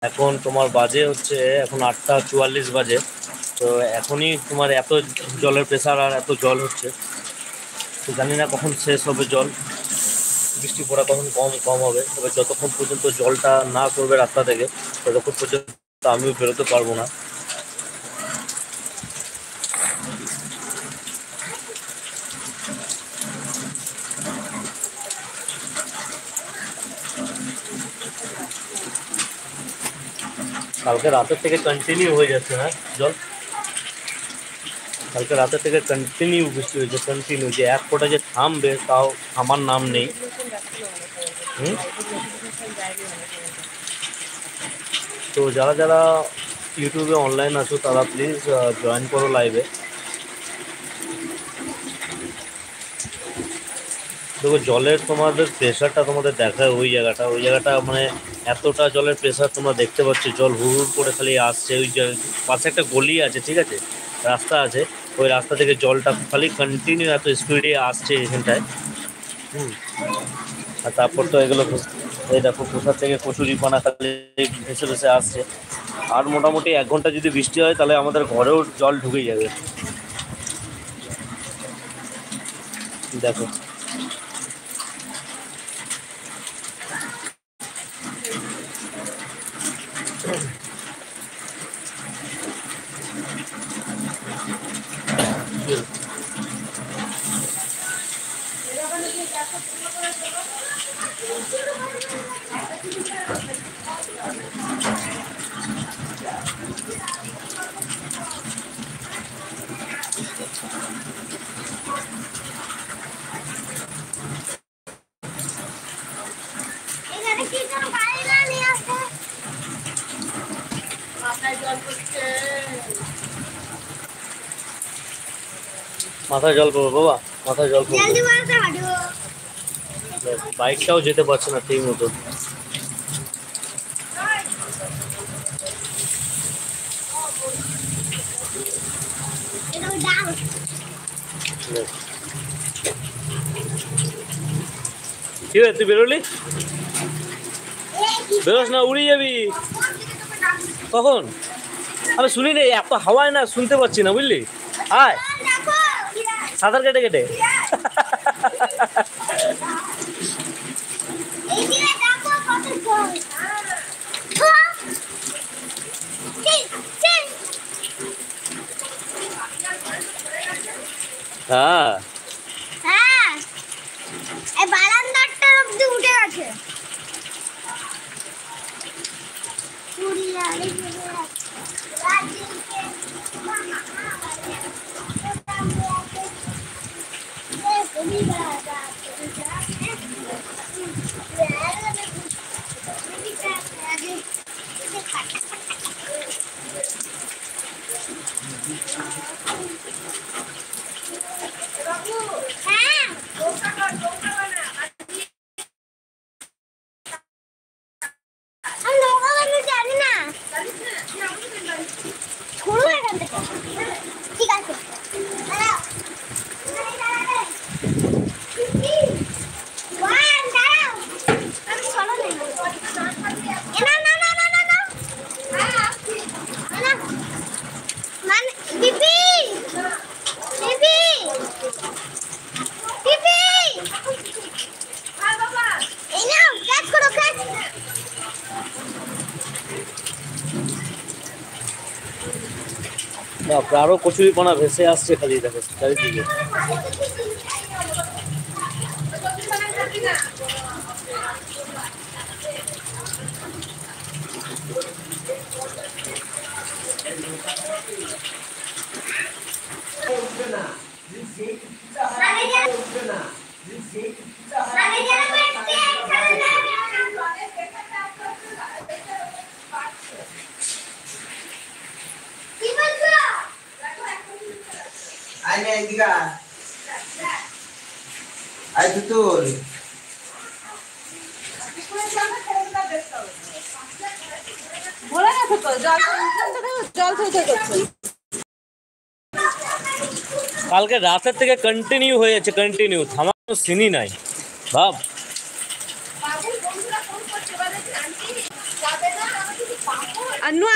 এখন তোমার বাজে হচ্ছে এখন 8টা 44 বাজে। তো এখনই তোমার এত জলের প্রেসার আর এত জল হচ্ছে, তো জানি না কখন শেষ হবে জল, বৃষ্টি পড়া কখন কম কম হবে। তবে যতক্ষণ পর্যন্ত জলটা না করবে রাস্তা থেকে ততক্ষণ পর্যন্ত আমিও বেরোতে পারবো না। কালকে রাতের থেকে কন্টিনিউ হয়ে যাচ্ছে না জল, কালকে রাতের থেকে কন্টিনিউ বৃষ্টি হয়েছে, কন্টিনিউ যে এক ফোঁটা যে থামবে তাও আমার নাম নেই। তো যারা যারা ইউটিউবে অনলাইন আছো তারা প্লিজ জয়েন করো লাইভে। দেখো জলের তোমাদের প্রেশারটা তোমাদের দেখায়, ওই জায়গাটা মানে এতটা জলের প্রেশার তোমরা দেখতে পাচ্ছ, জল হুড় হুড় করে খালি আসছে। ওই পাশে একটা গলি আছে, ঠিক আছে, রাস্তা আছে, ওই রাস্তা থেকে জলটা খালি কন্টিনিউ এত স্পিডে আসছে এখানটায়। আর তারপর তো এগুলো এই দেখো কোথা থেকে কচুরিপানা খালি ভেসে ভেসে আসছে। আর মোটামুটি 1 ঘন্টা যদি বৃষ্টি হয় তাহলে আমাদের ঘরেও জল ঢুকে যাবে। দেখো মাথায় জল পড়বে বাবা, মাথায় জল পড়বে, বাইকটাও যেতে পারছে না ঠিক মতো। কি রে তুই বেরোলি? বেরোস না, উড়ে যাবি। কখন? আমি শুনি রে, এত হাওয়ায় না শুনতে পাচ্ছি না, বুঝলি? আয় সাঁতার কেটে কেটে হ্যাঁ বারান্দাটার অব্দি উঠে গেছে। আরো কচুরিপানা ভেসে আসছে খালি দেখো চারিদিকে। কালকে রাতের থেকে কন্টিনিউ হয়ে যাচ্ছে, কন্টিনিউ, থামার সিনই নাই ভাব। আন্নু